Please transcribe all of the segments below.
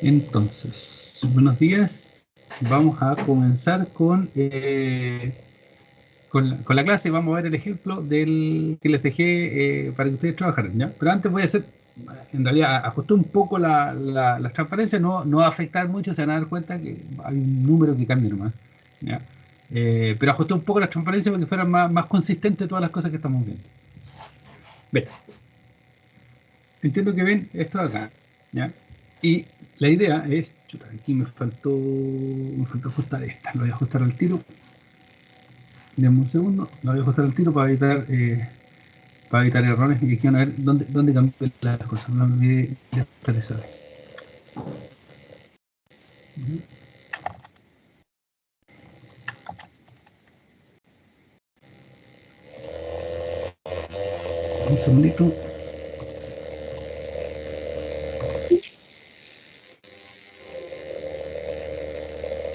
Entonces, buenos días. Vamos a comenzar con la clase. Vamos a ver el ejemplo que les dejé para que ustedes trabajaran, ¿ya? Pero antes voy a hacer, en realidad, ajusté un poco la transparencia. No va a afectar mucho, se van a dar cuenta que hay un número que cambia nomás, ¿ya? Pero ajusté un poco la transparencia para que fueran más consistentes todas las cosas que estamos viendo. Bien, entiendo que ven esto de acá, ¿ya? Y la idea es, chuta, aquí me faltó ajustar esta, lo voy a ajustar al tiro. Denme un segundo, lo voy a ajustar al tiro para evitar errores. Y aquí van a ver dónde cambié las cosas. No me olvidé de actualizar. Un segundito.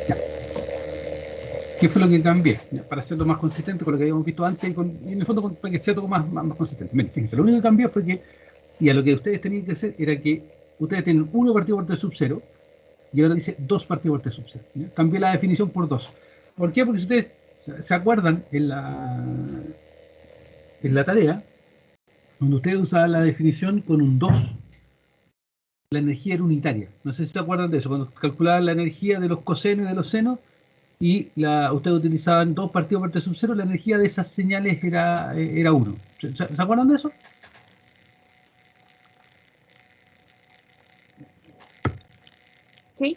Ya. ¿Qué fue lo que cambié? Ya, para hacerlo más consistente con lo que habíamos visto antes y en el fondo para que sea todo más consistente. Miren, fíjense, lo único que cambió fue que, y a lo que ustedes tenían que hacer era que ustedes tienen 1 partido por t sub 0 y ahora dice 2 partido por t sub 0. ¿Ya? Cambié la definición por 2. ¿Por qué? Porque si ustedes se acuerdan en la tarea, cuando ustedes usaban la definición con un 2, la energía era unitaria. No sé si se acuerdan de eso, cuando calculaban la energía de los cosenos y de los senos y ustedes utilizaban 2 partidos por t sub 0, la energía de esas señales era 1. ¿Se acuerdan de eso? Sí.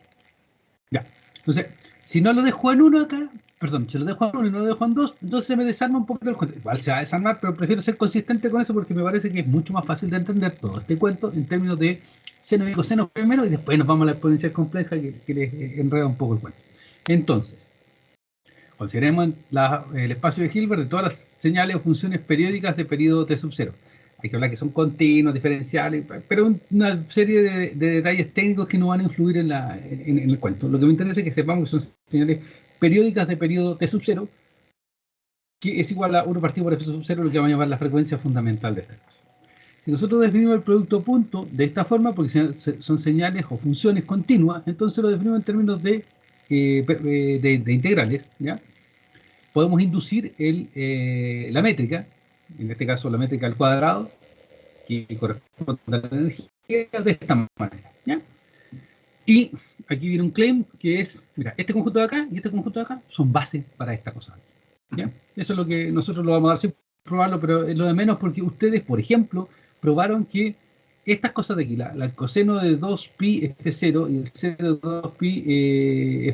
Ya. Entonces, si no lo dejo en 1 acá, perdón, si lo dejo en 1 y no lo dejo en 2, entonces se me desarma un poco el cuento. Igual se va a desarmar, pero prefiero ser consistente con eso porque me parece que es mucho más fácil de entender todo este cuento en términos de seno y coseno primero y después nos vamos a la exponencial compleja que les enreda un poco el cuento. Entonces, consideremos el espacio de Hilbert de todas las señales o funciones periódicas de periodo t sub 0. Hay que hablar que son continuos, diferenciales, pero una serie de detalles técnicos que no van a influir en el cuento. Lo que me interesa es que sepamos que son señales periódicas de periodo t sub 0, que es igual a 1 partido por f sub 0, lo que vamos a llamar la frecuencia fundamental de esta cosa. Si nosotros definimos el producto punto de esta forma, porque son señales o funciones continuas, entonces lo definimos en términos de integrales, ¿ya? Podemos inducir la métrica, en este caso la métrica al cuadrado, que corresponde a la energía de esta manera, ¿ya? Y aquí viene un claim que es, mira, este conjunto de acá y este conjunto de acá son bases para esta cosa, ¿ya? Eso es lo que nosotros lo vamos a dar sin probarlo, pero es lo de menos porque ustedes, por ejemplo, probaron que estas cosas de aquí, el coseno de 2pi f0 y el seno de 2pi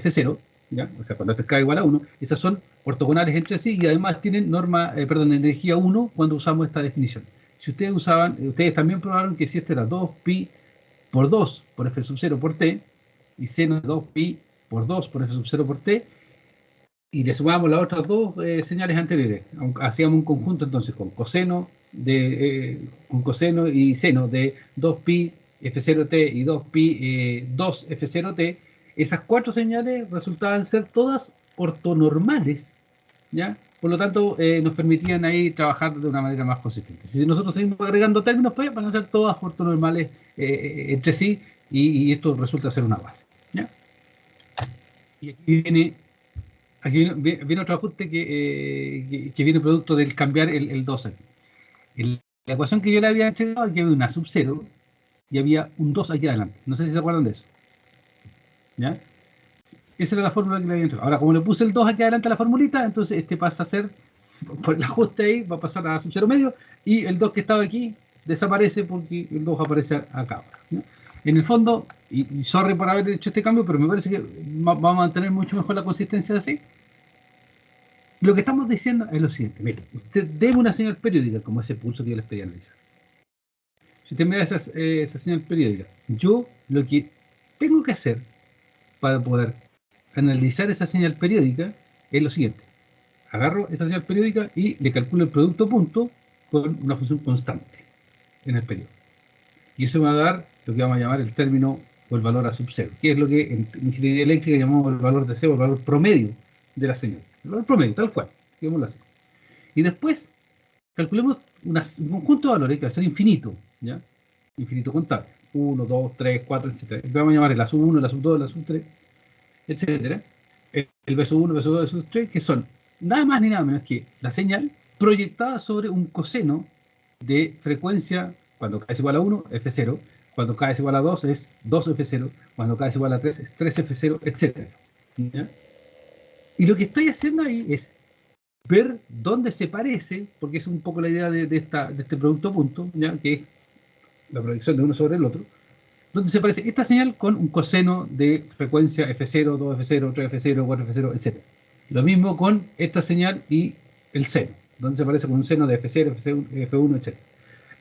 f0, ¿ya? O sea, cuando esto es k igual a 1, esas son ortogonales entre sí y además tienen energía 1 cuando usamos esta definición. Si ustedes también probaron que si esto era 2pi por 2 por f sub 0 por t, y seno de 2pi por 2 por f sub 0 por t, y le sumamos las otras dos señales anteriores. Hacíamos un conjunto entonces con coseno y seno de 2pi f0t y 2pi 2f0t. Esas 4 señales resultaban ser todas ortonormales, ¿ya? Por lo tanto, nos permitían ahí trabajar de una manera más consistente. Si nosotros seguimos agregando términos, pues van a ser todas ortonormales entre sí y esto resulta ser una base, ¿ya? Y aquí viene otro ajuste que viene producto del cambiar el 2 aquí. La ecuación que yo le había entregado, aquí había una sub 0 y había un 2 aquí adelante. No sé si se acuerdan de eso, ¿ya? Esa era la fórmula que le había entregado. Ahora, como le puse el 2 aquí adelante a la formulita, entonces este pasa a ser, por el ajuste ahí, va a pasar a sub 0 medio, y el 2 que estaba aquí desaparece porque el 2 aparece acá ahora, ¿no? En el fondo, y sorry por haber hecho este cambio, pero me parece que vamos a mantener mucho mejor la consistencia así. Lo que estamos diciendo es lo siguiente. Mire, usted debe una señal periódica, como ese pulso que yo les pedí analizar. Si usted me da esa señal periódica, yo lo que tengo que hacer para poder analizar esa señal periódica es lo siguiente. Agarro esa señal periódica y le calculo el producto punto con una función constante en el periodo. Y eso me va a dar lo que vamos a llamar el término o el valor a sub 0, que es lo que en ingeniería eléctrica llamamos el valor de cero, el valor promedio de la señal. El valor promedio, tal cual, digámoslo así. Y después calculemos un conjunto de valores que va a ser infinito, ¿ya? Infinito contable. 1, 2, 3, 4, etc. Vamos a llamar el A sub 1, el A sub 2, el A sub 3, etc. El B sub 1, el B sub 2, el B sub 3, que son nada más ni nada menos que la señal proyectada sobre un coseno de frecuencia, cuando k es igual a 1, F0, cuando k es igual a 2 es 2F0, cuando k es igual a 3 es 3F0, etc. ¿Ya? Y lo que estoy haciendo ahí es ver dónde se parece, porque es un poco la idea de este producto punto, ¿ya? Que es la proyección de uno sobre el otro, dónde se parece esta señal con un coseno de frecuencia F0, 2F0, 3F0, 4F0, etc. Lo mismo con esta señal y el seno, donde se parece con un seno de F0, F1, etc.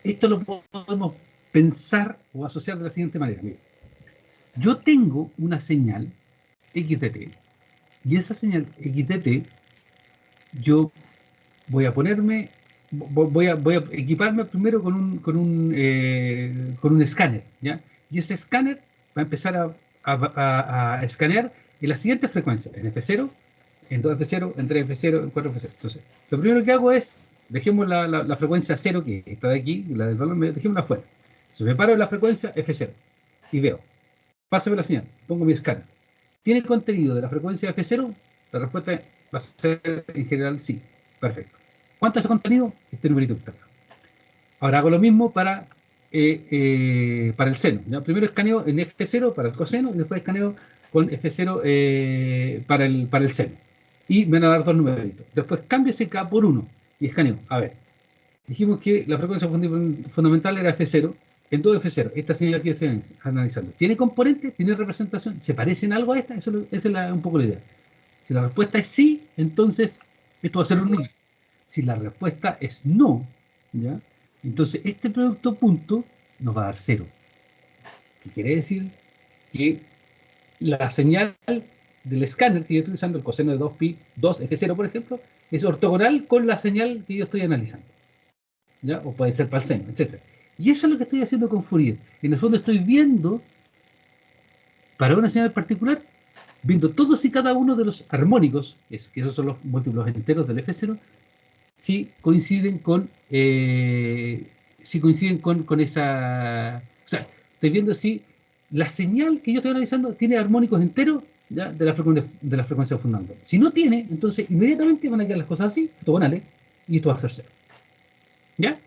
Esto lo podemos pensar o asociar de la siguiente manera. Mira, yo tengo una señal x de t, y esa señal x de t, yo voy a ponerme, voy a equiparme primero con un escáner, ¿ya? Y ese escáner va a empezar a escanear en la siguiente frecuencia, en F0, en 2F0, en 3F0, en 4F0. Entonces, lo primero que hago es, dejemos la frecuencia 0, que está de aquí, la del valor medio, dejémosla afuera. Entonces, me paro en la frecuencia F0 y veo, pásame la señal, pongo mi escáner. ¿Tiene contenido de la frecuencia F0? La respuesta va a ser en general sí. Perfecto. ¿Cuánto es ese contenido? Este numerito que está acá. Ahora hago lo mismo para el seno, ¿ya? Primero escaneo en F0 para el coseno y después escaneo con F0 para el seno. Y me van a dar dos numeritos. Después cambio ese K por 1 y escaneo. A ver, dijimos que la frecuencia fundamental era F0. En todo F0, esta señal que yo estoy analizando, ¿tiene componentes? ¿Tiene representación? ¿Se parecen algo a esta? Esa es un poco la idea. Si la respuesta es sí, entonces esto va a ser un número. Si la respuesta es no, ¿ya? Entonces este producto punto nos va a dar 0. ¿Qué quiere decir? Que la señal del escáner que yo estoy usando, el coseno de 2pi, 2F0, por ejemplo, es ortogonal con la señal que yo estoy analizando, ¿ya? O puede ser para el seno, etc. Y eso es lo que estoy haciendo con Fourier. En el fondo estoy viendo, para una señal particular, viendo todos y cada uno de los armónicos, que esos son los múltiplos enteros del F0, si coinciden con esa. O sea, estoy viendo si la señal que yo estoy analizando tiene armónicos enteros, ¿ya? de la frecuencia fundamental. Si no tiene, entonces inmediatamente van a quedar las cosas así, ortogonales, y esto va a ser cero. ¿Ya?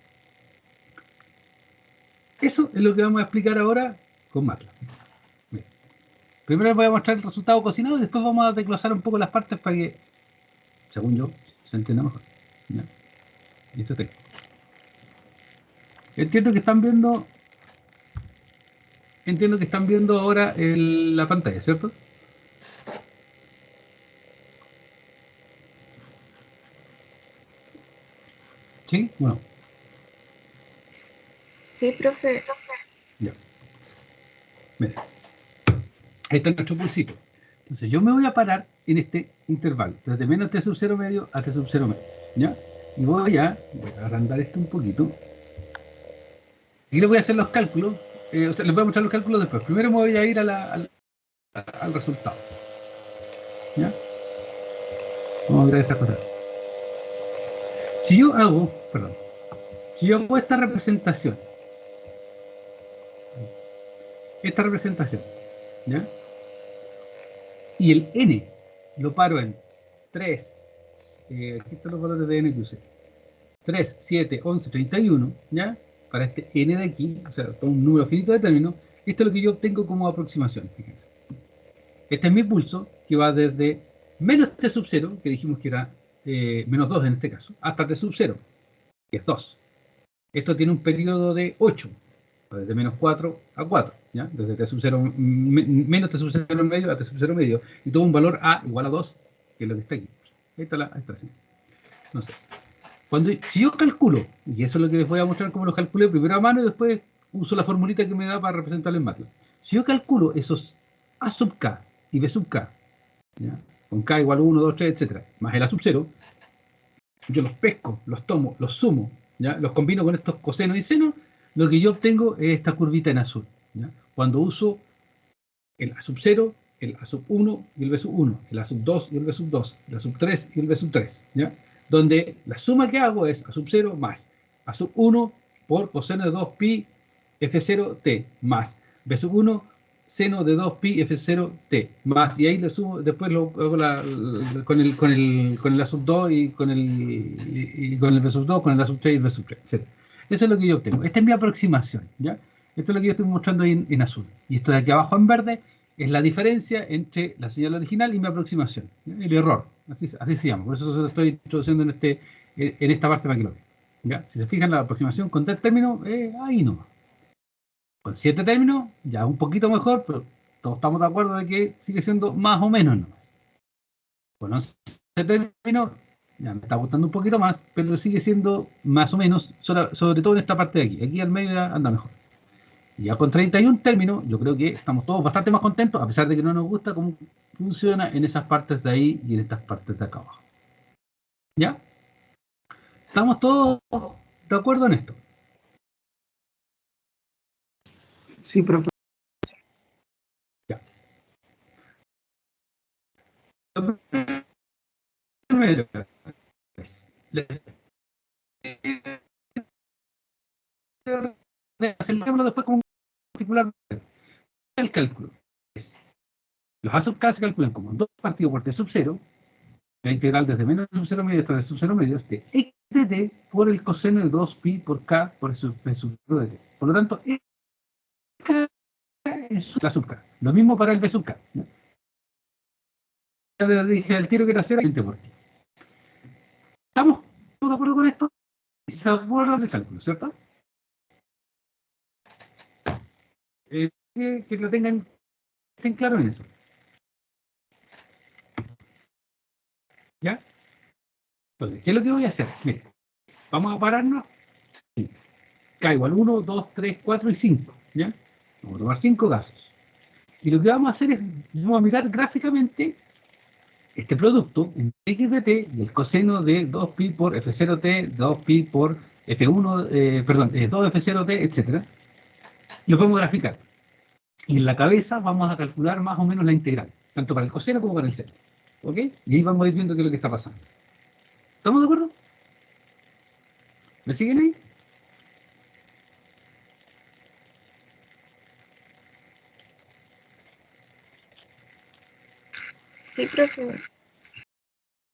Eso es lo que vamos a explicar ahora con MATLAB. Bien. Primero les voy a mostrar el resultado cocinado y después vamos a desglosar un poco las partes para que, según yo, se entienda mejor. ¿Ya? Listo, tengo. Entiendo que están viendo ahora la pantalla, ¿cierto? ¿Sí? Bueno, Sí, profe. ya. Mira, ahí está nuestro pulsito. Entonces yo me voy a parar en este intervalo, desde menos t sub 0 medio a t sub 0 medio, ¿ya? Y voy a agrandar esto un poquito. Y les voy a hacer los cálculos, o sea, les voy a mostrar los cálculos después. Primero me voy a ir al resultado, ¿ya? Vamos a ver estas cosas. Si yo hago esta representación, ¿ya? Y el n lo paro en 3, aquí están los valores de n que usé, 3, 7, 11, 31, ¿ya? Para este n de aquí, o sea, todo un número finito de términos, esto es lo que yo obtengo como aproximación, fíjense. Este es mi pulso, que va desde menos t sub 0, que dijimos que era menos 2 en este caso, hasta t sub 0, que es 2. Esto tiene un periodo de 8, desde menos 4 a 4, ¿ya? Desde t sub 0, menos t sub 0 medio a t sub 0 medio, y todo un valor a igual a 2, que es lo que está aquí. Ahí está así. Entonces, si yo calculo, y eso es lo que les voy a mostrar cómo lo calculé primero a mano y después uso la formulita que me da para representarlo en MATLAB. Si yo calculo esos A sub k y B sub k, ¿ya? Con k igual a 1, 2, 3, etc., más el A sub 0, yo los pesco, los tomo, los sumo, ¿ya? Los combino con estos cosenos y senos, lo que yo obtengo es esta curvita en azul, ¿ya? Cuando uso el A sub 0, el A sub 1 y el B sub 1, el A sub 2 y el B sub 2, el A sub 3 y el B sub 3, ¿ya? Donde la suma que hago es A sub 0 más A sub 1 por coseno de 2pi F0T más B sub 1 seno de 2pi F0T más, y ahí le sumo, después lo hago con el A sub 2 y con el B sub 2, con el A sub 3 y el B sub 3, etc. Eso es lo que yo obtengo. Esta es mi aproximación, ¿ya? Esto es lo que yo estoy mostrando ahí en azul. Y esto de aquí abajo en verde es la diferencia entre la señal original y mi aproximación, ¿ya? El error, así se llama. Por eso se lo estoy introduciendo en esta parte para que lo vean, ¿ya? Si se fijan, la aproximación con 3 términos, ahí no. Con 7 términos, ya un poquito mejor, pero todos estamos de acuerdo de que sigue siendo más o menos nomás. Con 11 términos, ya me está gustando un poquito más, pero sigue siendo más o menos, sobre todo en esta parte de aquí. Aquí al medio ya anda mejor. Y ya con 31 términos, yo creo que estamos todos bastante más contentos, a pesar de que no nos gusta cómo funciona en esas partes de ahí y en estas partes de acá abajo. ¿Ya? ¿Estamos todos de acuerdo en esto? Sí, profe. Ya. Primero, acelerarlo después como un particular. El cálculo es, los A sub k se calculan como 2 partido por t sub 0, la integral desde menos sub 0 medio hasta de sub 0 medio, de x de t por el coseno de 2pi por k por f sub 0 de t. Por lo tanto, k es la sub k. Lo mismo para el b sub k, ¿no? Ya le dije al tiro que era 0 por t. ¿Estamos de acuerdo con esto? Se acuerdan del cálculo, ¿cierto? Que lo tengan, estén claros en eso. ¿Ya? Entonces, ¿qué es lo que voy a hacer? Miren, vamos a pararnos. K igual 1, 2, 3, 4 y 5. ¿Ya? Vamos a tomar 5 casos. Y lo que vamos a hacer es, vamos a mirar gráficamente este producto en x de t y el coseno de 2pi por f0t, 2pi por f1, perdón, 2f0t, etc. Los vamos a graficar. Y en la cabeza vamos a calcular más o menos la integral, tanto para el coseno como para el seno. ¿Ok? Y ahí vamos a ir viendo qué es lo que está pasando. ¿Estamos de acuerdo? ¿Me siguen ahí? Sí, profe.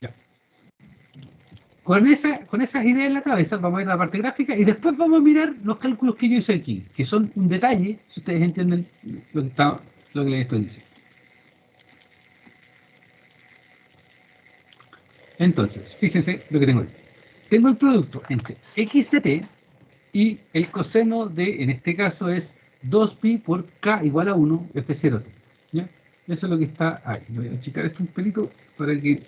Ya. Con esas ideas en la cabeza vamos a ir a la parte gráfica y después vamos a mirar los cálculos que yo hice aquí, que son un detalle, si ustedes entienden lo que les estoy diciendo. Entonces, fíjense lo que tengo ahí. Tengo el producto entre x de t y el coseno de, en este caso es 2pi por k igual a 1 f0t. ¿Ya? Eso es lo que está ahí. Voy a achicar esto un pelito para que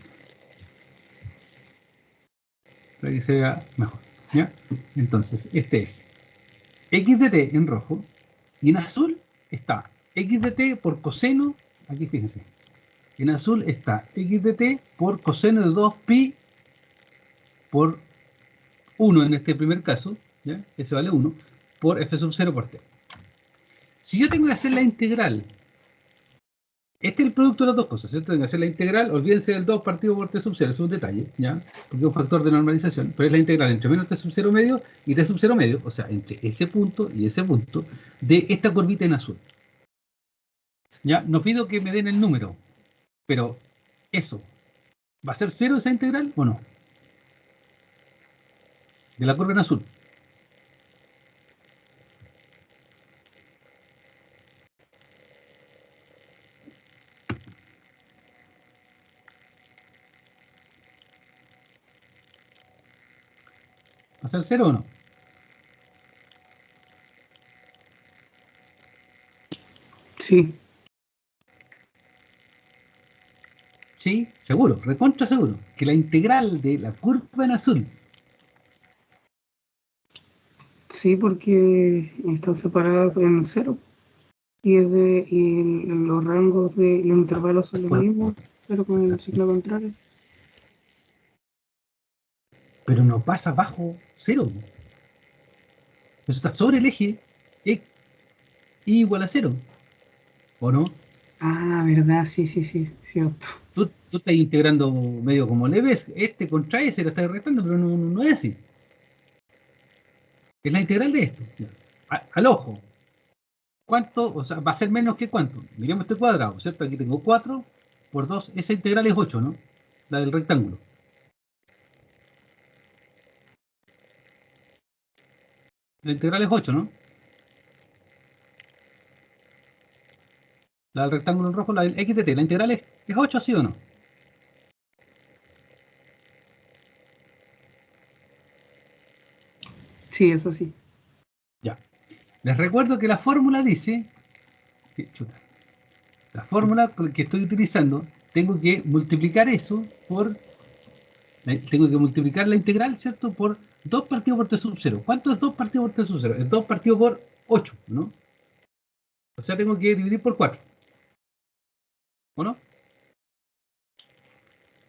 se vea mejor. ¿Ya? Entonces, este es x de t en rojo y en azul está x de t por coseno, aquí fíjense, en azul está x de t por coseno de 2pi por 1 en este primer caso, ¿ya? Ese vale 1, por f sub 0 por t. Si yo tengo que hacer la integral, este es el producto de las dos cosas, ¿cierto? Tengo que hacer la integral, olvídense del 2 partido por t sub 0, es un detalle, ¿ya? Porque es un factor de normalización, pero es la integral entre menos t sub 0 medio y t sub 0 medio, o sea, entre ese punto y ese punto, de esta curvita en azul. Ya, no pido que me den el número, pero eso, ¿va a ser 0 esa integral o no? De la curva en azul. ¿Va a ser 0 o no? Sí. Sí, seguro, recontra seguro, que la integral de la curva en azul. Sí, porque están separadas en cero. Y los rangos de los intervalos son los mismos, pero con el ciclo contrario. Pero no pasa bajo 0. Eso está sobre el eje y igual a 0. ¿O no? Ah, verdad, sí, cierto. Tú estás integrando medio como le ves, este contra ese lo estás restando, pero no es así. Es la integral de esto. Al ojo. ¿cuánto? O sea, va a ser menos que cuánto. Miremos este cuadrado, ¿cierto? Aquí tengo 4 por 2. Esa integral es 8, ¿no? La del rectángulo. La integral es 8, ¿no? La del rectángulo en rojo, la del x de t. La integral es 8, ¿sí o no? Sí, eso sí. Ya. Les recuerdo que la fórmula dice... Chuta, la fórmula que estoy utilizando, tengo que multiplicar eso por... Tengo que multiplicar la integral, ¿cierto? Por 2 partido por t sub 0. ¿Cuánto es 2 partido por t sub 0? Es 2 partido por 8, ¿no? O sea, tengo que dividir por 4. ¿O no?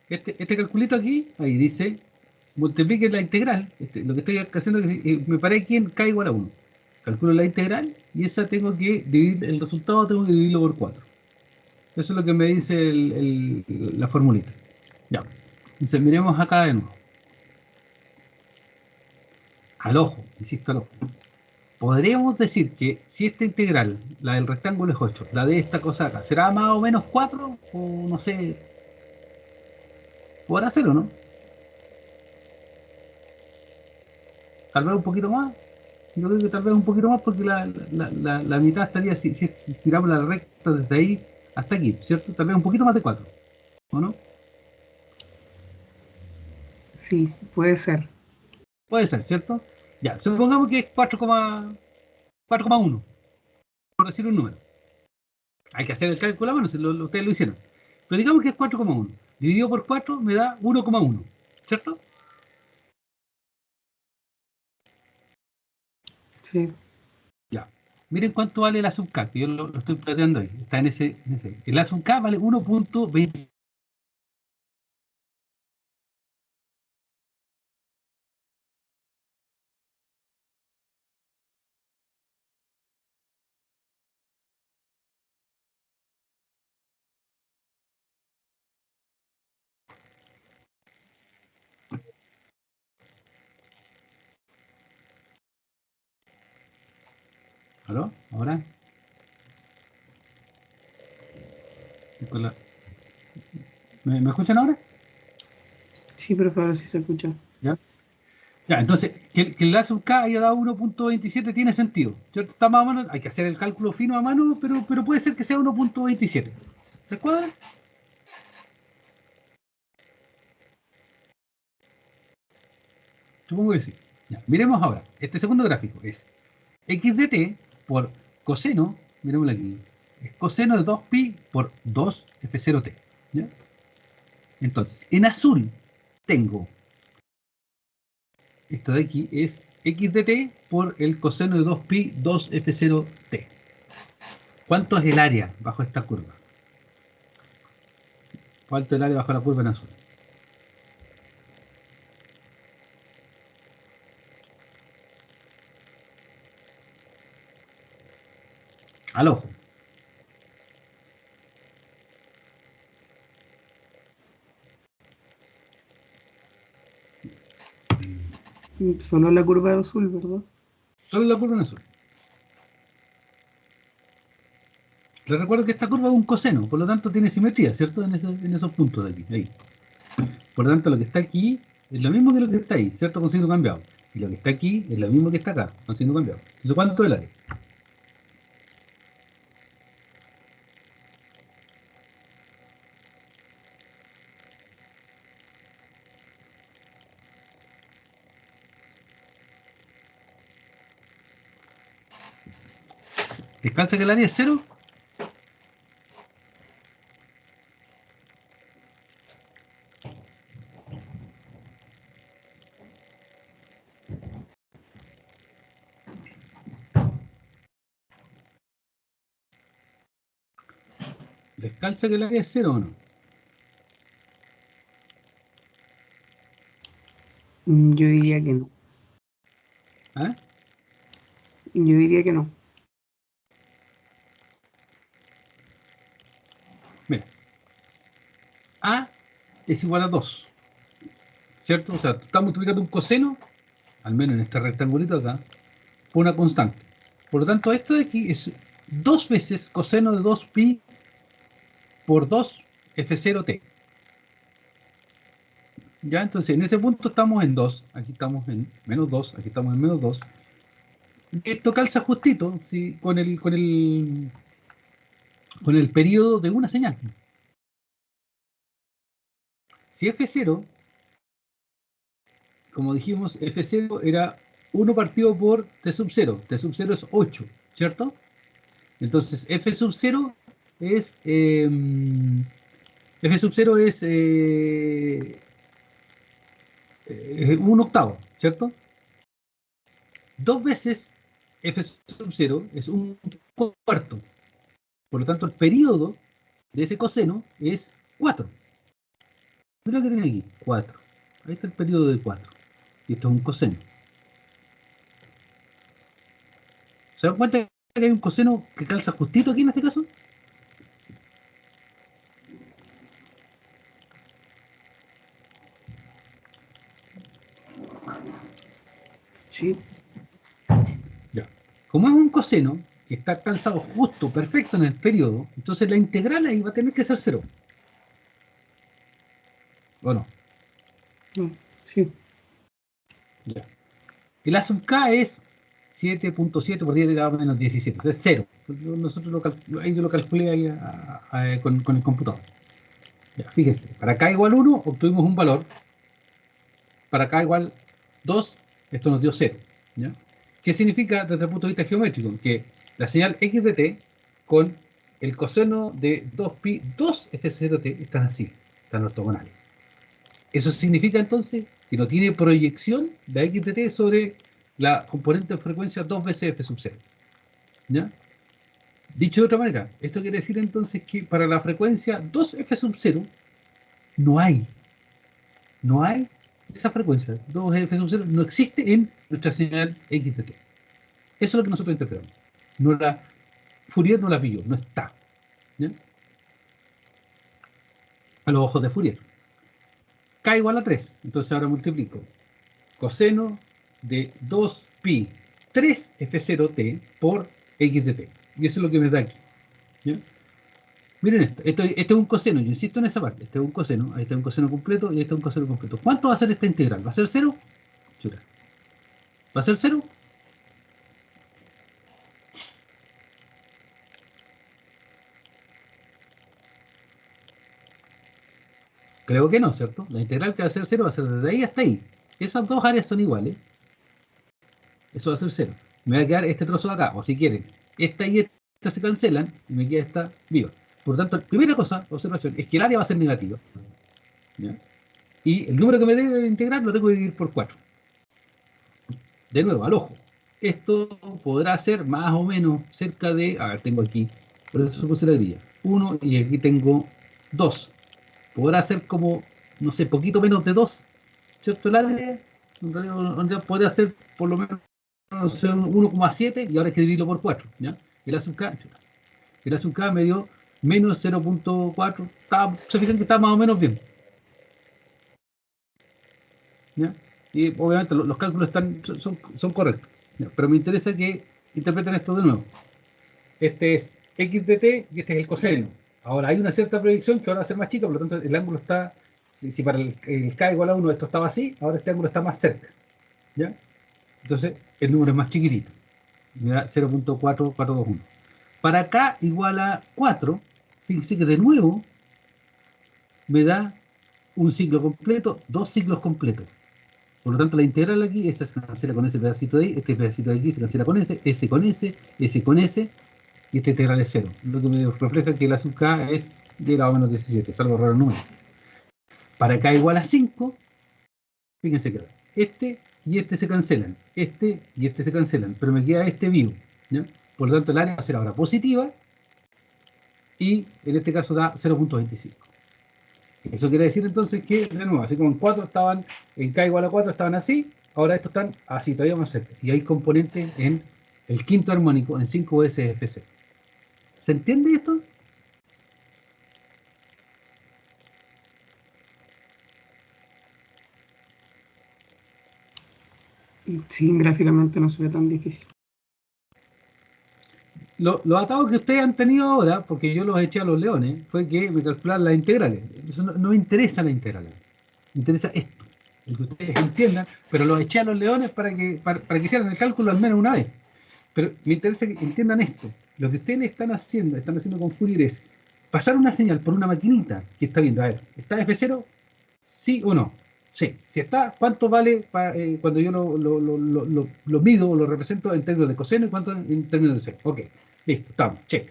Este calculito aquí, ahí dice, multiplique la integral. Lo que estoy haciendo es que me paré aquí en k igual a 1. Calculo la integral y esa tengo que dividir, el resultado tengo que dividirlo por 4. Eso es lo que me dice la formulita. Ya. Entonces, miremos acá de nuevo. Al ojo, insisto al ojo. Podríamos decir que si esta integral, la del rectángulo es 8, la de esta cosa acá, ¿será más o menos 4? O no sé, podrá ser o no. Tal vez un poquito más. Yo creo que tal vez un poquito más porque la mitad estaría, si tiramos la recta desde ahí hasta aquí, ¿cierto? Tal vez un poquito más de 4, ¿o no? Sí, puede ser. Puede ser, ¿cierto? Ya, supongamos que es 4,1, por decir un número. Hay que hacer el cálculo a mano, si ustedes lo hicieron. Pero digamos que es 4,1. Dividido por 4 me da 1,1, ¿cierto? Sí. Ya. Miren cuánto vale la sub K, que yo lo estoy planteando ahí. Está en ese. El A sub K vale 1,20. ¿Aló? ¿Ahora? Con la- ¿Me escuchan ahora? Sí, pero ahora sí se escucha. Ya. Ya, entonces, que el A sub K haya dado 1,27 tiene sentido, ¿cierto? Está más o menos, hay que hacer el cálculo fino a mano, pero puede ser que sea 1,27. ¿Se cuadra? Supongo que sí. Ya, miremos ahora. Este segundo gráfico es x de t por coseno, miremoslo aquí, es coseno de 2pi por 2f0t. ¿Ya? Entonces, en azul tengo, esto de aquí es x de t por el coseno de 2pi 2f0t. ¿Cuánto es el área bajo esta curva? ¿Cuánto es el área bajo la curva en azul? Al ojo. Solo la curva azul, ¿verdad? Solo la curva en azul. Les recuerdo que esta curva es un coseno, por lo tanto tiene simetría, ¿cierto? En esos puntos de aquí. Ahí. Por lo tanto, lo que está aquí es lo mismo que lo que está ahí, ¿cierto? Con signo cambiado. Y lo que está aquí es lo mismo que está acá, con signo cambiado. Entonces, ¿cuánto es el área? ¿Descansa que el área es 0? ¿Descansa que el área es 0 o no? Yo diría que no. ¿Ah? Yo diría que no. Mira, A es igual a 2, ¿cierto? O sea, estamos multiplicando un coseno, al menos en este rectangulito acá, por una constante. Por lo tanto, esto de aquí es 2 veces coseno de 2pi por 2 F0t. ¿Ya? Entonces, en ese punto estamos en 2, aquí estamos en menos 2, aquí estamos en menos 2. Esto calza justito, ¿sí? con el periodo de una señal. Si F0, como dijimos, F0 era 1 partido por T sub 0. T sub 0 es 8, ¿cierto? Entonces, F sub 0 es... F sub 0 es 1 octavo, ¿cierto? 2 veces F sub 0 es 1 cuarto. Por lo tanto, el periodo de ese coseno es 4. Mira lo que tiene aquí, 4. Ahí está el periodo de 4. Y esto es un coseno. ¿Se dan cuenta que hay un coseno que calza justito aquí en este caso? Sí. Ya. Como es un coseno que está calzado justo, perfecto en el periodo, entonces la integral ahí va a tener que ser 0. ¿O no? No, sí. Ya. El A sub K es 7.7 por 10 de la menos 17. O sea, es 0. Nosotros ahí yo lo calculé ahí con el computador. Ya, fíjense, para K igual 1 obtuvimos un valor. Para K igual 2, esto nos dio 0. ¿Ya? ¿Qué significa desde el punto de vista geométrico? Que la señal x de t con el coseno de 2pi, 2f0t están así, están ortogonales. Eso significa entonces que no tiene proyección de x de t sobre la componente de frecuencia 2 veces f sub 0. ¿Ya? Dicho de otra manera, esto quiere decir entonces que para la frecuencia 2f sub 0 no hay esa frecuencia, 2f sub 0 no existe en nuestra señal x de t. Eso es lo que nosotros interpretamos. No la, Fourier no la pilló, no está. ¿Ya? A los ojos de Fourier. K igual a 3, entonces ahora multiplico coseno de 2pi 3f0t por x de t. Y eso es lo que me da aquí. ¿Ya? Miren esto es un coseno, yo insisto en esa parte. Este es un coseno, ahí está un coseno completo y ahí está un coseno completo. ¿Cuánto va a ser esta integral? ¿Va a ser 0? Chuta. ¿Va a ser 0? Creo que no, ¿cierto? La integral que va a ser 0 va a ser desde ahí hasta ahí. Esas dos áreas son iguales. Eso va a ser 0. Me va a quedar este trozo de acá, o si quieren, esta y esta se cancelan y me queda esta viva. Por lo tanto, primera cosa, observación, es que el área va a ser negativa. ¿Ya? Y el número que me debe de integrar lo tengo que dividir por 4. De nuevo, al ojo. Esto podrá ser más o menos cerca de, a ver, tengo aquí, por eso puse la grilla, 1 y aquí tengo 2. Podrá ser como, no sé, poquito menos de 2, ¿cierto? El área, en realidad podría ser por lo menos no sé, 1,7 y ahora hay que dividirlo por 4. ¿Ya? El A sub K, el A sub K me dio menos 0.4. Se fijan que está más o menos bien. ¿Ya? Y obviamente los cálculos son correctos. ¿Ya? Pero me interesa que interpreten esto de nuevo. Este es x de t y este es el coseno. Ahora hay una cierta proyección que ahora va a ser más chica, por lo tanto el ángulo está, si para el k igual a 1 esto estaba así, ahora este ángulo está más cerca. ¿Ya? Entonces el número es más chiquitito. Me da 0.4421. Para k igual a 4, fíjense que de nuevo me da un ciclo completo, 2 ciclos completos. Por lo tanto, la integral aquí, esa se cancela con ese pedacito de ahí, este pedacito de aquí se cancela con ese con ese con ese, y esta integral es 0. Lo que me refleja que la sub k es 10 a menos 17, salvo error el número. Para k igual a 5, fíjense que este y este se cancelan, este y este se cancelan, pero me queda este vivo. ¿Ya? Por lo tanto, el área va a ser ahora positiva, y en este caso da 0.25. Eso quiere decir entonces que, de nuevo, así como en 4 estaban, en K igual a 4 estaban así, ahora estos están así, todavía más cerca. Y hay componentes en el quinto armónico en 5 SFC. ¿Se entiende esto? Sí, gráficamente no se ve tan difícil. Lo atado que ustedes han tenido ahora, porque yo los eché a los leones, fue que me calcularon las integrales. Entonces no me interesa la integral. Me interesa esto, el que ustedes entiendan, pero los eché a los leones para que hicieran el cálculo al menos una vez. Pero me interesa que entiendan esto. Lo que ustedes le están haciendo con Fourier es pasar una señal por una maquinita que está viendo. A ver, ¿está F0? ¿Sí o no? Sí. Si está, ¿cuánto vale cuando yo lo mido o lo represento en términos de coseno y cuánto en términos de seno? Ok, listo, estamos, check.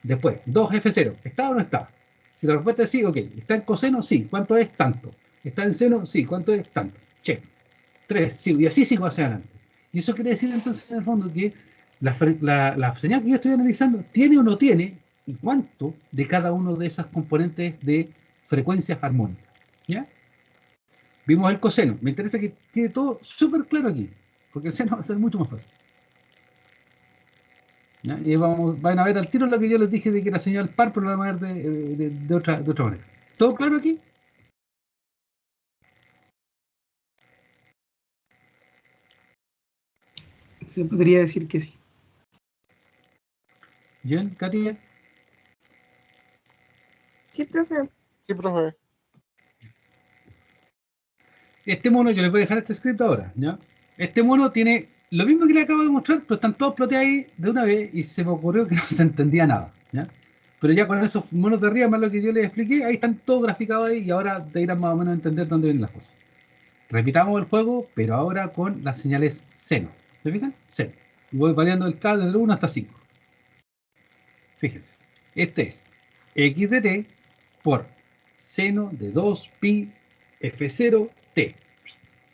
Después, 2F0, ¿está o no está? Si la respuesta es sí, ok. ¿Está en coseno? Sí. ¿Cuánto es? Tanto. ¿Está en seno? Sí. ¿Cuánto es? Tanto. Check. 3, sí, y así sigo hacia adelante. Y eso quiere decir entonces en el fondo que la señal que yo estoy analizando tiene o no tiene y cuánto de cada uno de esas componentes de frecuencias armónicas. ¿Ya? Vimos el coseno. Me interesa que quede todo súper claro aquí, porque el seno va a ser mucho más fácil. ¿Ya? Y van a ver al tiro lo que yo les dije de que era señal par, pero lo van a ver de otra manera. ¿Todo claro aquí? Se podría decir que sí. ¿Jen? ¿Katia? Sí, profe. Sí, profe. Este mono, yo les voy a dejar este script ahora, ¿ya? Este mono tiene lo mismo que le acabo de mostrar, pero están todos ploteados ahí de una vez y se me ocurrió que no se entendía nada, ¿ya? Pero ya con esos monos de arriba, más lo que yo les expliqué, ahí están todos graficados ahí y ahora te irán más o menos a entender dónde vienen las cosas. Repitamos el juego, pero ahora con las señales seno. ¿Se fijan? Seno. Y voy variando el K desde 1 hasta 5. Fíjense. Este es x de t por seno de 2pi f0 t.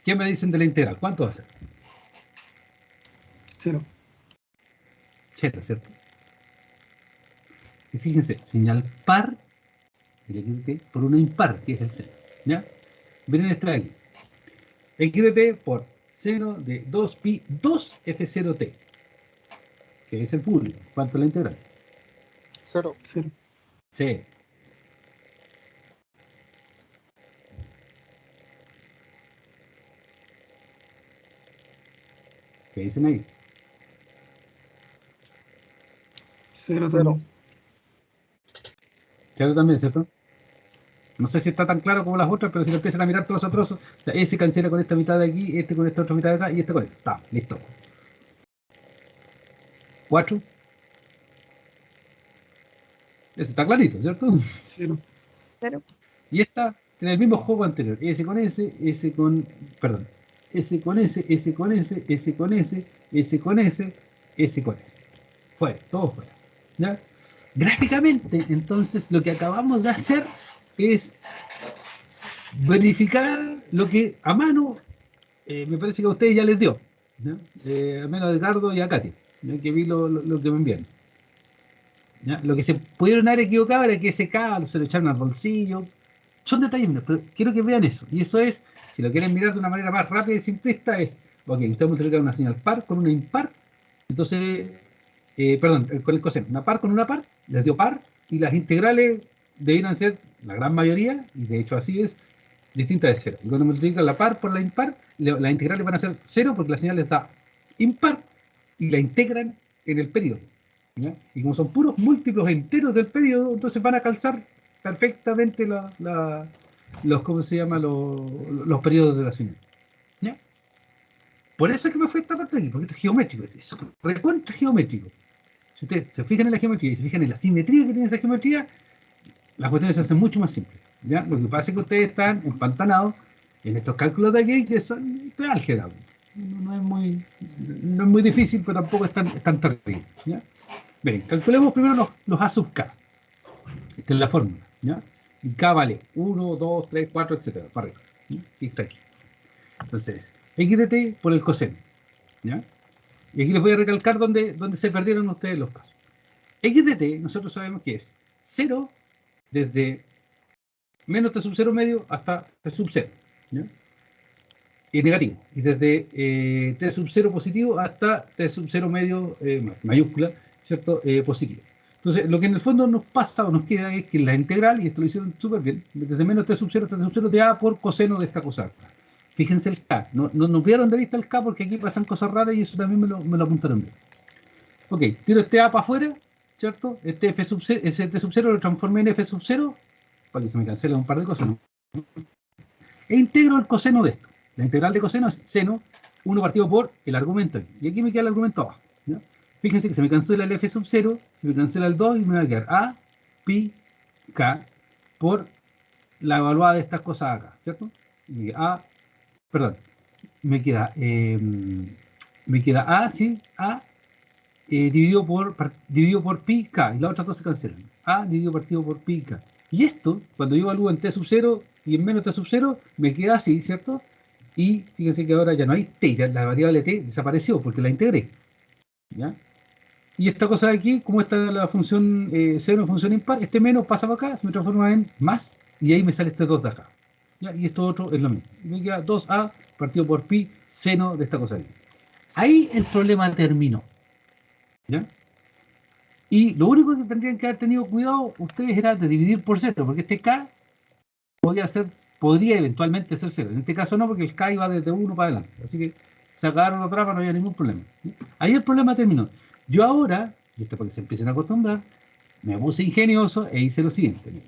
¿Qué me dicen de la integral? ¿Cuánto va a ser? 0. 0, ¿cierto? Y fíjense, señal par el x de t por una impar, que es el seno. ¿Ya? Miren esto de aquí. X de t por seno de 2pi 2f0t, que es el público. ¿Cuánto es la integral? 0. 0. Sí. ¿Qué dicen ahí? 0 0. también. Claro también, ¿cierto? No sé si está tan claro como las otras, pero si lo empiezan a mirar trozo a trozo, o sea, ese cancela con esta mitad de aquí, este con esta otra mitad de acá y este con este. Está, listo. 4. Ese está clarito, ¿cierto? 0. Cero. Y esta tiene el mismo juego anterior. S con S, S con... Perdón. S con S, S con S, S con S, S con S, S con S. Fuera, todo fuera. ¿Ya? Gráficamente, entonces, lo que acabamos de hacer es verificar lo que a mano me parece que a ustedes ya les dio. ¿Ya? Al menos a Edgardo y a Katy, ¿ya? Que vi lo que me envían. ¿Ya? Lo que se pudieron haber equivocado era que ese K se lo echaron al bolsillo. Son detalles menos, pero quiero que vean eso. Y eso es, si lo quieren mirar de una manera más rápida y simplista, es, ok, ustedes multiplican una señal par con una impar, entonces, perdón, con el coseno, una par con una par, les dio par, y las integrales debieran ser, la gran mayoría, y de hecho así es, distintas de cero. Y cuando multiplican la par por la impar, las integrales van a ser cero porque la señal les da impar y la integran en el periodo. ¿Ya? Y como son puros múltiplos enteros del periodo, entonces van a calzar perfectamente ¿cómo se llama? Los periodos de la señal. ¿Ya? Por eso es que me fue esta parte aquí, porque esto es geométrico, es recontra geométrico. Si ustedes se fijan en la geometría y se fijan en la simetría que tiene esa geometría, las cuestiones se hacen mucho más simples. ¿Ya? Lo que pasa es que ustedes están empantanados en estos cálculos de aquí que son esto es álgebra. No es muy difícil, pero tampoco es tan terrible. ¿Ya? Bien, calculemos primero los A sub K. Esta es la fórmula, ¿ya? Y K vale 1, 2, 3, 4, etcétera, para arriba. ¿Ya? Y está aquí. Entonces, X de t por el coseno, ¿ya? Y aquí les voy a recalcar dónde se perdieron ustedes los pasos. X de t, nosotros sabemos que es 0 desde menos t sub 0 medio hasta t sub 0, ¿ya? Y negativo. Y desde t sub 0 positivo hasta t sub 0 medio mayúscula, ¿cierto? Positivo. Entonces, lo que en el fondo nos pasa o nos queda es que la integral, y esto lo hicieron súper bien, desde menos t sub 0 hasta t sub 0 te da por coseno de esta cosa. Fíjense el K. No pierdan de vista el K porque aquí pasan cosas raras y eso también me lo apuntaron bien. Ok, tiro este A para afuera, ¿cierto? Este F sub 0, ese T sub 0 lo transformé en F sub 0, para que se me cancelen un par de cosas, ¿no? E integro el coseno de esto. La integral de coseno es seno 1 partido por el argumento. Y aquí me queda el argumento abajo, ¿ya? Fíjense que se me cancela el F sub 0, se me cancela el 2 y me va a quedar A, pi, K, por la evaluada de estas cosas acá, ¿cierto? Y A, perdón, me queda A, sí, A, dividido por pi, K, y las otras dos se cancelan. A dividido partido por pi, K. Y esto, cuando yo evalúo en T sub 0 y en menos T sub 0, me queda así, ¿cierto? Y fíjense que ahora ya no hay T, ya la variable T desapareció porque la integré, ¿ya? Y esta cosa de aquí, como esta es la función 0 en función impar, este menos pasa para acá, se me transforma en más, y ahí me sale este 2 de acá, ¿ya? Y esto otro es lo mismo. Y me queda 2A partido por pi, seno de esta cosa de aquí. Ahí el problema terminó, ¿ya? Y lo único que tendrían que haber tenido cuidado ustedes era de dividir por 0, porque este K podría eventualmente ser 0. En este caso no, porque el K iba desde 1 para adelante. Así que se agarraron los dramas, no había ningún problema. Ahí el problema terminó. Yo ahora, y esto para que se empiecen a acostumbrar, me puse ingenioso e hice lo siguiente.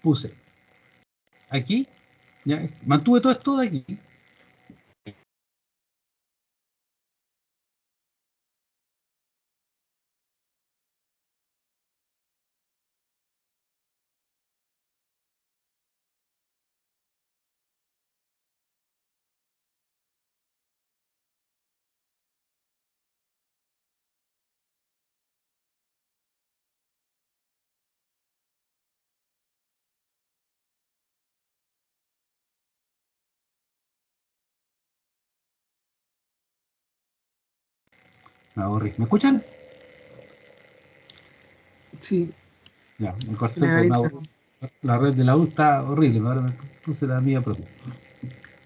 Puse aquí, ya, mantuve todo esto de aquí. Me aburrí. ¿Me escuchan? Sí, Ya, me corté se me por va una, la red de la U está horrible, ahora me puse la mía propia.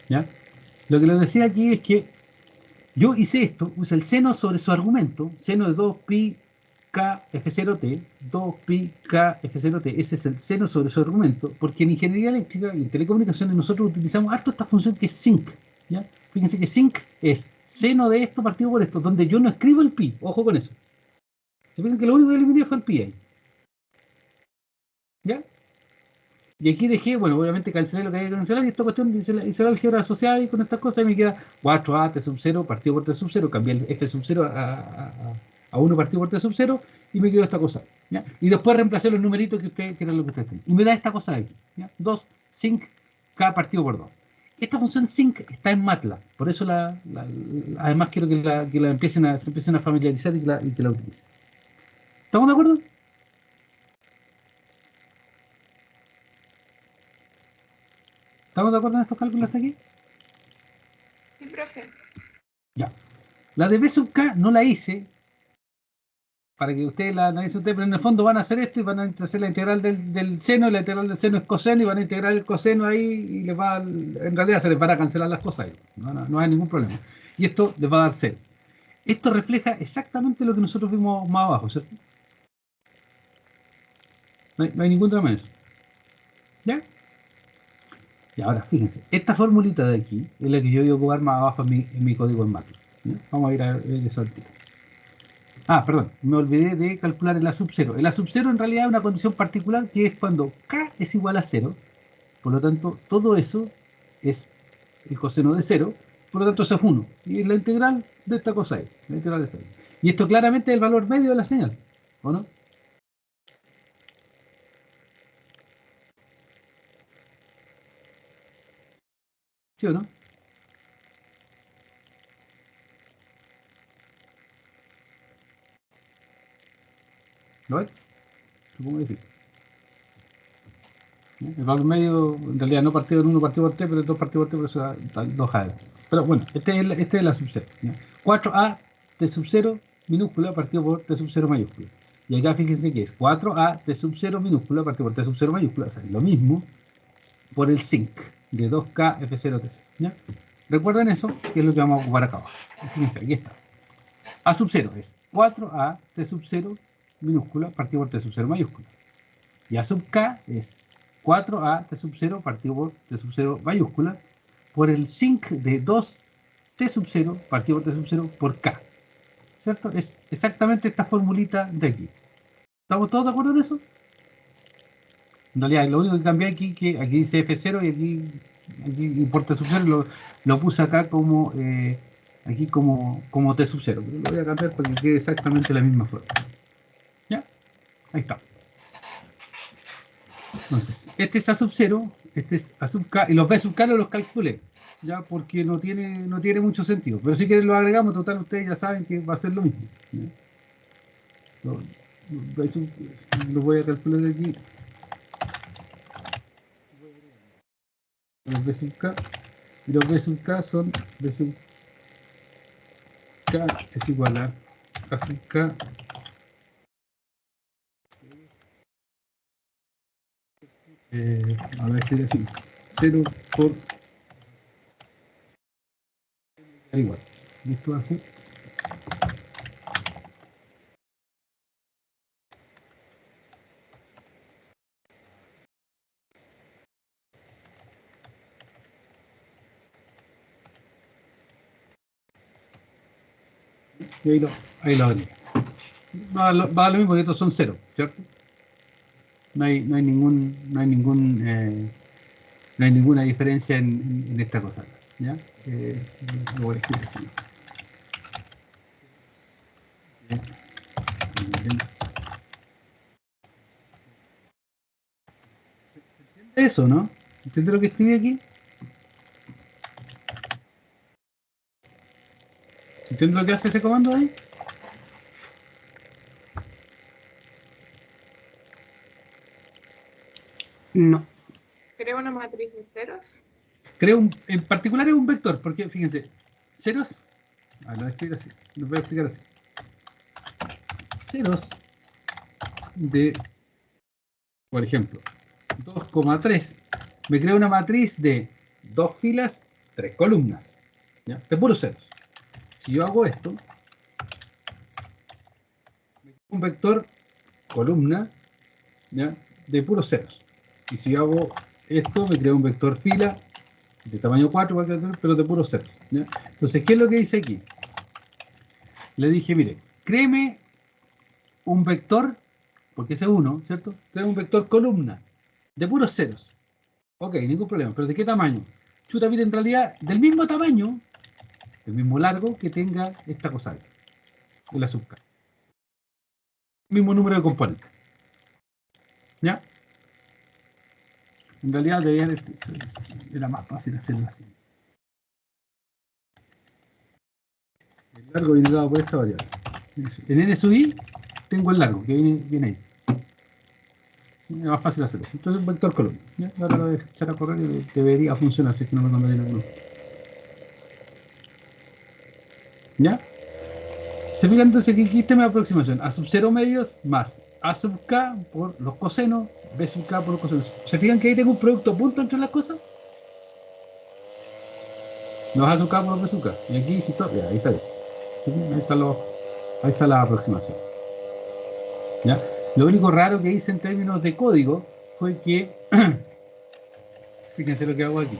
¿Ya? Lo que les decía aquí es que yo hice esto, puse el seno sobre su argumento, seno de 2 pi k f0t, 2 pi k f0t, ese es el seno sobre su argumento, porque en ingeniería eléctrica y en telecomunicaciones nosotros utilizamos harto esta función que es sinc, ¿ya? Fíjense que sinc es seno de esto partido por esto, donde yo no escribo el pi, ojo con eso. Se fijan que lo único que eliminé fue el pi ahí, ¿ya? Y aquí dejé, bueno, obviamente cancelé lo que había que cancelar y esta cuestión hice la álgebra asociada y con estas cosas y me queda 4A T sub 0 partido por T sub 0, cambié el F sub 0 a 1 partido por T sub 0 y me quedó esta cosa, ¿ya? Y después reemplacé los numeritos que eran lo que ustedes tenían. Y me da esta cosa de aquí, ¿ya? 2 sinc K partido por 2. Esta función sinc está en MATLAB, por eso además quiero que se empiecen a familiarizar y que la utilicen. ¿Estamos de acuerdo? ¿Estamos de acuerdo en estos cálculos hasta aquí? Sí, profe. Ya. La de B sub K no la hice para que ustedes la analicen ustedes, pero en el fondo van a hacer esto y van a hacer la integral del seno, y la integral del seno es coseno, y van a integrar el coseno ahí y en realidad se les van a cancelar las cosas ahí. No hay ningún problema. Y esto les va a dar 0. Esto refleja exactamente lo que nosotros vimos más abajo, ¿cierto? No hay ningún drama en eso. ¿Ya? Y ahora, fíjense, esta formulita de aquí es la que yo voy a ocupar más abajo en mi código en MATLAB. Vamos a ir a ver eso al tiro. Ah, perdón, me olvidé de calcular el A sub 0. El A sub 0 en realidad es una condición particular que es cuando K es igual a 0. Por lo tanto, todo eso es el coseno de 0. Por lo tanto, eso es 1. Y es la integral de esta cosa ahí. La integral de esta ahí. Y esto claramente es el valor medio de la señal. ¿O no? ¿Sí o no? ¿Lo ves? Supongo que sí. El valor medio, en realidad no partido en 1 partido por t, pero 2 partido por t, por eso da 2a. Pero bueno, este es la sub 0. 4a t sub 0 minúscula partido por t sub 0 mayúscula. Y acá fíjense que es 4a t sub 0 minúscula partido por t sub 0 mayúscula. O sea, es lo mismo por el sinc de 2k f0 t 0. Recuerden eso, que es lo que vamos a ocupar acá abajo. Fíjense, aquí está. A sub 0 es 4a t sub 0 minúscula partido por t sub 0 mayúscula. Y A sub k es 4a t sub 0 partido por t sub 0 mayúscula por el sinc de 2 t sub 0 partido por t sub 0 por k. ¿cierto? Es exactamente esta formulita de aquí. ¿Estamos todos de acuerdo en eso? En realidad, lo único que cambié aquí, que aquí dice F0 y aquí importa sub 0, lo puse acá como, aquí como T sub 0. Pero lo voy a cambiar para que quede exactamente la misma forma. ¿Ya? Ahí está. Entonces, este es A sub 0, este es A sub K, y los B sub K los calculé, ya, porque no tiene mucho sentido. Pero si quieren lo agregamos, total, ustedes ya saben que va a ser lo mismo. ¿Ya? Lo voy a calcular aquí. Los B sub K, y los B sub K son B sub K es igual a sub K a la escribir así, 0 por igual. Esto hace y ahí lo abrí. Va a lo mismo que estos son 0, ¿cierto? No hay ninguna diferencia en esta cosa, ¿ya? Lo voy a escribir así. Eso, ¿no? ¿Entiendes lo que escribí aquí? ¿Entiendes lo que hace ese comando ahí? No. Creo una matriz de ceros. En particular es un vector, porque fíjense, ceros, lo voy a escribir así, lo voy a explicar así. Ceros de, por ejemplo, 2,3, me crea una matriz de 2 filas, 3 columnas, ¿ya? De puros ceros. Si yo hago esto, me crea un vector columna, ¿ya? De puros ceros. Y si yo hago esto, me crea un vector fila de tamaño 4, pero de puros ceros, ¿ya? Entonces, ¿qué es lo que dice aquí? Le dije, mire, créeme un vector, porque ese es 1, ¿cierto? Créeme un vector columna de puros ceros. Ok, ningún problema, pero ¿de qué tamaño? Chuta, mire, en realidad, del mismo tamaño, del mismo largo que tenga esta cosa aquí, el azúcar. Mismo número de componentes. ¿Ya? En realidad era más fácil hacerlo así. El largo viene dado por esta variable. En n sub i tengo el largo, que viene ahí. Es más fácil hacerlo. Entonces, un vector columna. ¿Ya? Ahora lo voy a echar a correr y debería funcionar, si es que no me conviene alguno. ¿Ya? Se fijan entonces que aquí está mi aproximación. A sub 0 medios más A sub K por los cosenos, B sub K por los cosenos. ¿Se fijan que ahí tengo un producto punto entre las cosas? Los A sub K por los B sub K. Y aquí, si todo, ya, ahí está bien. Ahí está la aproximación. ¿Ya? Lo único raro que hice en términos de código fue que, fíjense lo que hago aquí.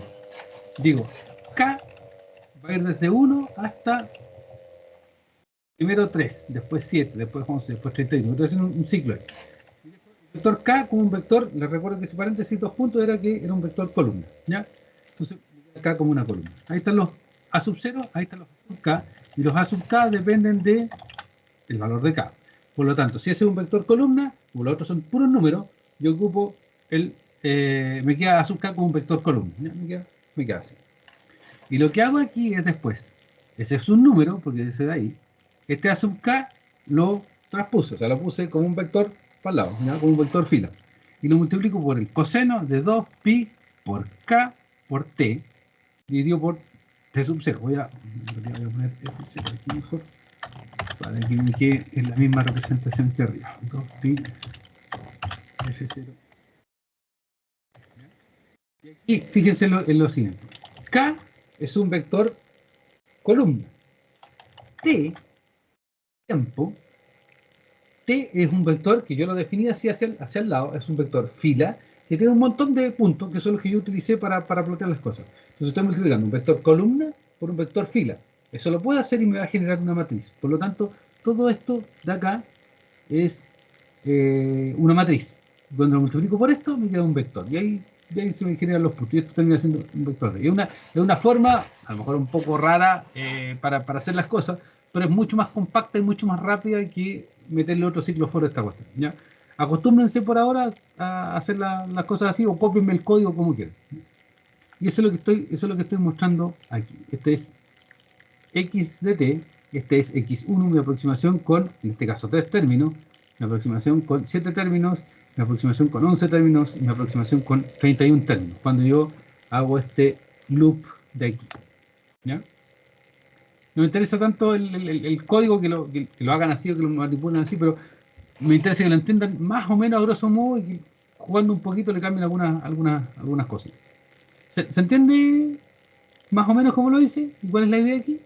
Digo, K va a ir desde 1 hasta primero 3, después 7, después 11, después 31. Entonces un ciclo. El vector K como un vector, les recuerdo que ese paréntesis 2 puntos era que era un vector columna. ¿Ya? Entonces, K como una columna. Ahí están los A sub 0, ahí están los A sub K. Y los A sub K dependen del valor de K. Por lo tanto, si ese es un vector columna, como los otros son puros números, yo ocupo me queda A sub K como un vector columna. ¿Ya? Me queda así. Y lo que hago aquí es después, ese es un número, porque ese de ahí, este A sub K lo transpuse, o sea, lo puse como un vector para el lado, ¿ya? Como un vector fila. Y lo multiplico por el coseno de 2pi por K por T, dividido por T sub 0. Voy a poner F0 aquí mejor, para que me quede en la misma representación que arriba. 2pi F0. Y aquí, fíjense en lo siguiente. K es un vector columna. T, tiempo, T es un vector que yo lo definí así hacia el lado, es un vector fila, que tiene un montón de puntos, que son los que yo utilicé para plotear las cosas. Entonces estoy multiplicando un vector columna por un vector fila. Eso lo puedo hacer y me va a generar una matriz. Por lo tanto, todo esto de acá es una matriz. Cuando lo multiplico por esto, me queda un vector. Y ahí se me generan los puntos. Y esto termina siendo un vector. Es una forma, a lo mejor un poco rara para hacer las cosas, pero es mucho más compacta y mucho más rápida que meterle otro ciclo for a esta cuestión. ¿Ya? Acostúmbrense por ahora a hacer las cosas así o cópienme el código como quieran. Y eso es lo que estoy mostrando aquí. Este es x de t, este es x1, mi aproximación con, en este caso, 3 términos, mi aproximación con 7 términos, mi aproximación con 11 términos y mi aproximación con 31 términos, cuando yo hago este loop de aquí. ¿Ya? No me interesa tanto el código que lo hagan así o que lo manipulen así, pero me interesa que lo entiendan más o menos a grosso modo y que jugando un poquito le cambien algunas cosas. ¿Se entiende más o menos cómo lo hice? ¿Cuál es la idea aquí?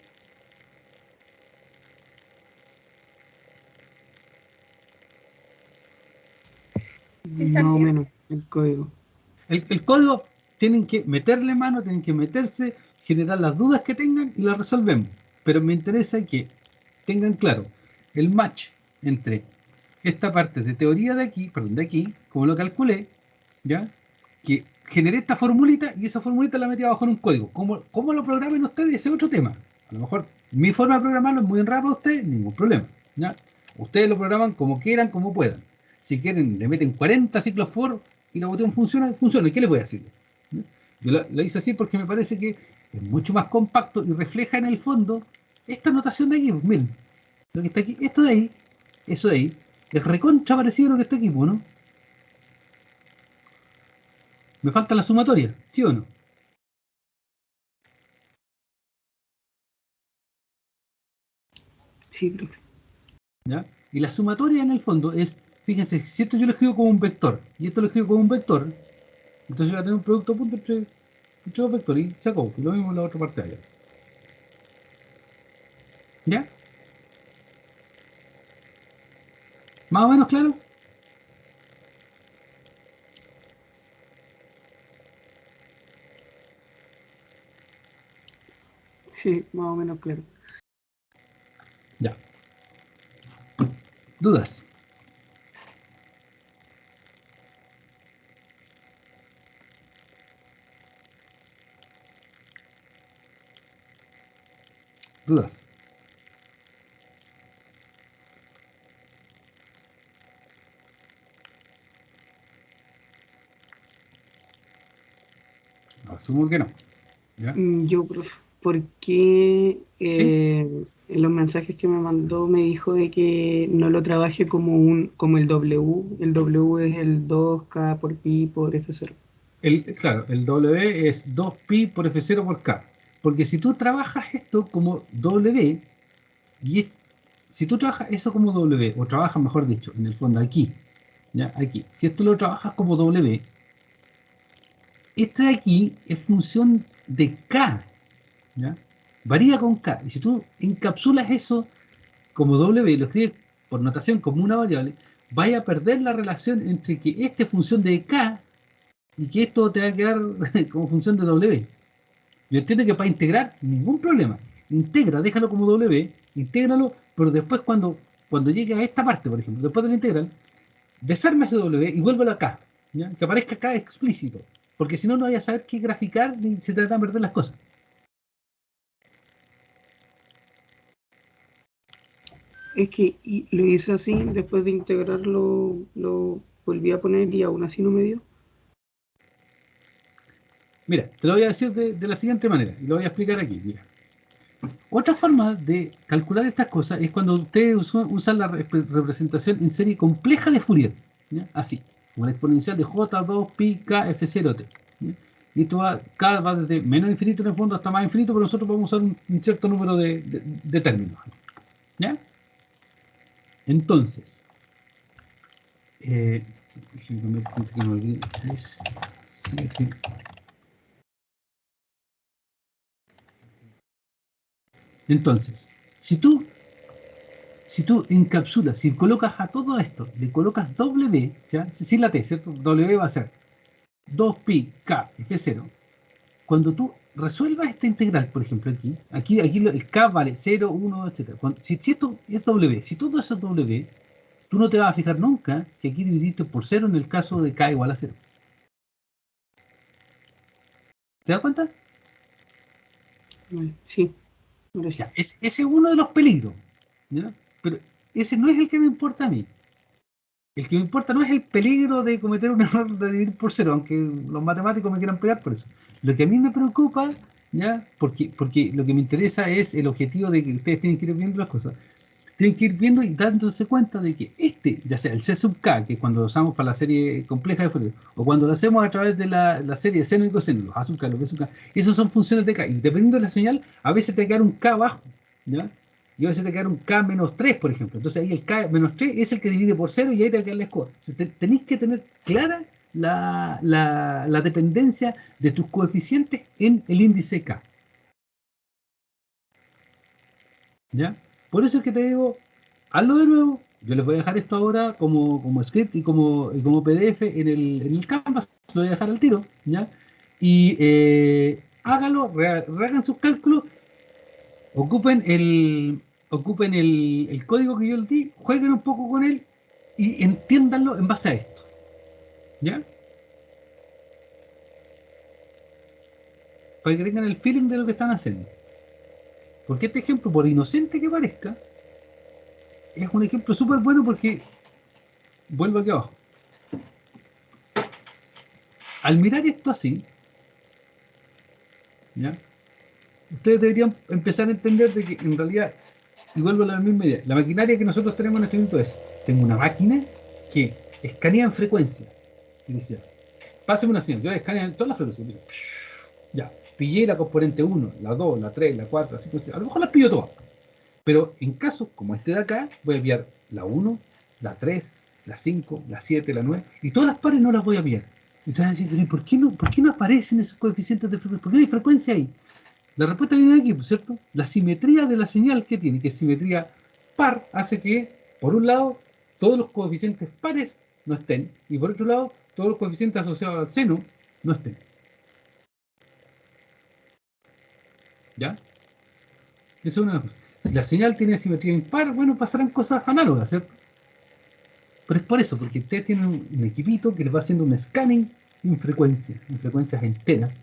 Sí, se Más o entiende. menos el código. El código tienen que meterle mano, tienen que meterse, generar las dudas que tengan y las resolvemos. Pero me interesa que tengan claro el match entre esta parte de teoría de aquí, perdón, de aquí, como lo calculé, ¿ya? Que generé esta formulita y esa formulita la metí abajo en un código. ¿Cómo lo programen ustedes? Ese es otro tema. A lo mejor mi forma de programarlo es muy rara para ustedes, ningún problema. ¿Ya? Ustedes lo programan como quieran, como puedan. Si quieren, le meten 40 ciclos for y la cuestión funciona, funciona. ¿Y qué les voy a decir? ¿Ya? Yo lo hice así porque me parece que es mucho más compacto y refleja en el fondo esta notación de aquí. Miren, lo que está aquí, esto de ahí, eso de ahí, es recontra parecido a lo que está aquí, ¿no? Me falta la sumatoria, ¿sí o no? Sí, profe. ¿Ya? Y la sumatoria en el fondo es, fíjense, si esto yo lo escribo como un vector y esto lo escribo como un vector, entonces voy a tener un producto punto entre dos vectores y se acabó. Y lo mismo en la otra parte de allá. ¿Ya? ¿Más o menos claro? Sí, más o menos claro. Ya. ¿Dudas? ¿Dudas? Asumo que no. ¿Ya? Yo, profe, porque ¿Sí? en los mensajes que me mandó me dijo de que no lo trabaje como el W. El W es el 2K por pi por F0. Claro, el W es 2pi por F0 por K. Porque si tú trabajas esto como W, y si tú trabajas eso como W, o trabajas, mejor dicho, en el fondo aquí, ¿ya? Aquí. Si esto lo trabajas como W, esta de aquí es función de K, ¿ya? Varía con K. Y si tú encapsulas eso como W, lo escribes por notación como una variable, vaya a perder la relación entre que esta es función de K y que esto te va a quedar como función de W. Yo entiendo que para integrar, ningún problema. Integra, déjalo como W, intégralo, pero después cuando llegue a esta parte, por ejemplo, después de la integral, desarma ese W y vuélvelo acá. ¿Ya? Que aparezca acá explícito. Porque si no, no vaya a saber qué graficar ni se trata de perder las cosas. Es que lo hice así, después de integrarlo, lo volví a poner y aún así no me dio. Mira, te lo voy a decir de la siguiente manera, y lo voy a explicar aquí. Mira. Otra forma de calcular estas cosas es cuando ustedes usan la representación en serie compleja de Fourier. ¿Ya? Así, como la exponencial de J2 pi k f0t. ¿Ya? Y esto va desde menos infinito en el fondo hasta más infinito, pero nosotros vamos a usar un cierto número de términos. ¿Ya? Entonces, eh, que me olvide, 3, 7. Entonces, si tú encapsulas, si colocas a todo esto, le colocas W, ¿ya? Sin la T, ¿cierto? W va a ser 2pi k f0. Cuando tú resuelva esta integral, por ejemplo, aquí el K vale 0, 1, etc. Si esto es W, si todo eso es W, tú no te vas a fijar nunca que aquí dividiste por 0 en el caso de K igual a 0. ¿Te das cuenta? Vale, sí. Ahora sí. Ya, ese es uno de los peligros, ¿ya? Pero ese no es el que me importa a mí. El que me importa no es el peligro de cometer un error de dividir por 0, aunque los matemáticos me quieran pegar por eso. Lo que a mí me preocupa, ¿ya? Porque lo que me interesa es el objetivo de que ustedes tienen que ir viendo las cosas. Tienen que ir viendo y dándose cuenta de que ya sea el C sub K, que cuando lo usamos para la serie compleja de Fourier, o cuando lo hacemos a través de la serie seno y coseno, los A sub K, los B sub K, esos son funciones de K. Y dependiendo de la señal, a veces te queda un K bajo, ¿ya? Y a veces te queda un K menos 3, por ejemplo. Entonces ahí el K menos 3 es el que divide por 0 y ahí te queda la escoba. Tenéis que tener clara la dependencia de tus coeficientes en el índice K. ¿Ya? Por eso es que te digo, hazlo de nuevo. Yo les voy a dejar esto ahora como script y como PDF en el Canvas. Lo voy a dejar al tiro, ¿ya? Y háganlo, rehagan sus cálculos, ocupen el código que yo les di, jueguen un poco con él y entiéndanlo en base a esto, ¿ya? Para que tengan el feeling de lo que están haciendo. Porque este ejemplo, por inocente que parezca, es un ejemplo súper bueno porque vuelvo aquí abajo. Al mirar esto así, ¿ya? Ustedes deberían empezar a entender de que en realidad, y vuelvo a la misma idea, la maquinaria que nosotros tenemos en este momento es, tengo una máquina que escanea en frecuencia. Y decía, páseme una señal, yo escaneo en todas las frecuencias. Dice, ya, pillé la componente 1, la 2, la 3, la 4, la 5, a lo mejor las pillo todas. Pero en casos como este de acá, voy a pillar la 1, la 3, la 5, la 7, la 9, y todas las pares no las voy a pillar. Entonces van a decir, ¿por qué no aparecen esos coeficientes de frecuencia? ¿Por qué no hay frecuencia ahí? La respuesta viene de aquí, ¿cierto? La simetría de la señal que tiene, que es simetría par, hace que, por un lado, todos los coeficientes pares no estén, y por otro lado, todos los coeficientes asociados al seno no estén. ¿Ya? Eso es una cosa. Si la señal tiene simetría impar, bueno, pasarán cosas análogas, ¿cierto? Pero es por eso, porque ustedes tienen un equipito que les va haciendo un scanning en frecuencias enteras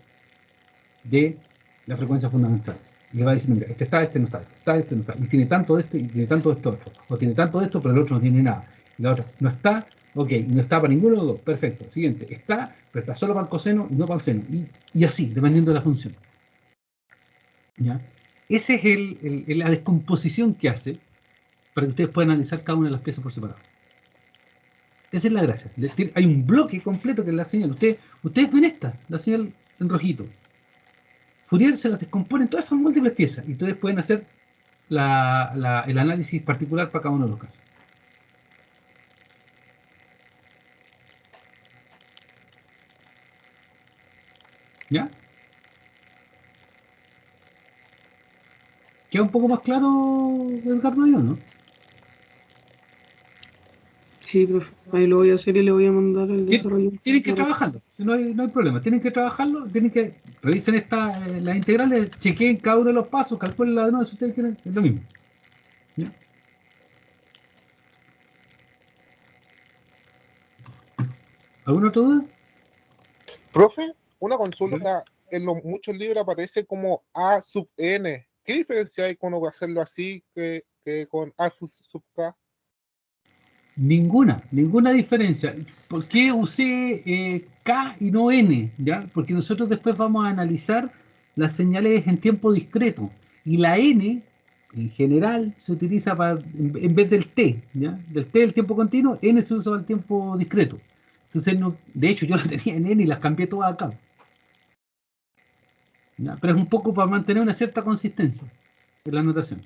de la frecuencia fundamental. Y le va diciendo, mira, este está, este no está, este está, este no está. Y tiene tanto de esto y tiene tanto de esto otro. O tiene tanto de esto, pero el otro no tiene nada. Y la otra no está, ok, no está para ninguno de los dos. Perfecto. Siguiente, está, pero está solo para el coseno y no para el seno. Y así, dependiendo de la función. ¿Ya? Esa es la descomposición que hace para que ustedes puedan analizar cada una de las piezas por separado. Esa es la gracia. Hay un bloque completo que es la señal. Ustedes ven la señal en rojito. Fourier se las descompone en todas esas múltiples piezas y ustedes pueden hacer el análisis particular para cada uno de los casos. ¿Ya? ¿Queda un poco más claro, Edgardo, no? Sí, profe. Ahí lo voy a hacer y le voy a mandar el desarrollo. Tienen que trabajarlo, si no hay problema. Tienen que trabajarlo, tienen que revisen las integrales, chequeen cada uno de los pasos, calculen la de nuevo si ustedes quieren, es lo mismo. ¿Ya? ¿Alguna otra duda? Profe, una consulta. En muchos libros aparece como A sub n. ¿Qué diferencia hay con hacerlo así que con A sub k? Ninguna diferencia. ¿Por qué usé K y no N? ¿Ya? Porque nosotros después vamos a analizar las señales en tiempo discreto. Y la N, en general, se utiliza en vez del T, ¿ya? Del T del tiempo continuo, N se usa para el tiempo discreto. Entonces, de hecho, yo la tenía en N y las cambié todas acá. ¿Ya? Pero es un poco para mantener una cierta consistencia en la anotación.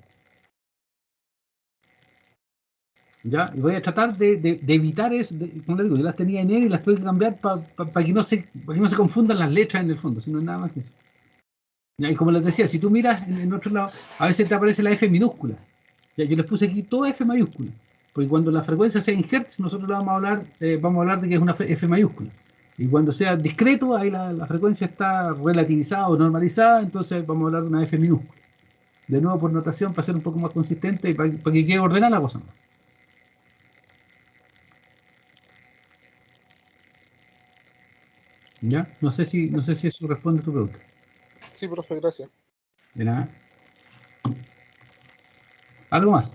¿Ya? Y voy a tratar de evitar eso, como le digo, yo las tenía en N y las tuve que cambiar para que no se confundan las letras en el fondo, sino nada más que eso. ¿Ya? Y como les decía, si tú miras en otro lado, a veces te aparece la F minúscula. ¿Ya? Yo les puse aquí toda F mayúscula, porque cuando la frecuencia sea en Hertz, nosotros vamos a hablar de que es una F mayúscula. Y cuando sea discreto, ahí la frecuencia está relativizada o normalizada, entonces vamos a hablar de una F minúscula. De nuevo por notación para ser un poco más consistente y para que quede ordenada la cosa. ¿Ya? No sé si eso responde a tu pregunta. Sí, profe, gracias. De nada. ¿Algo más?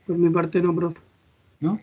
Por mi parte no, profe. ¿No?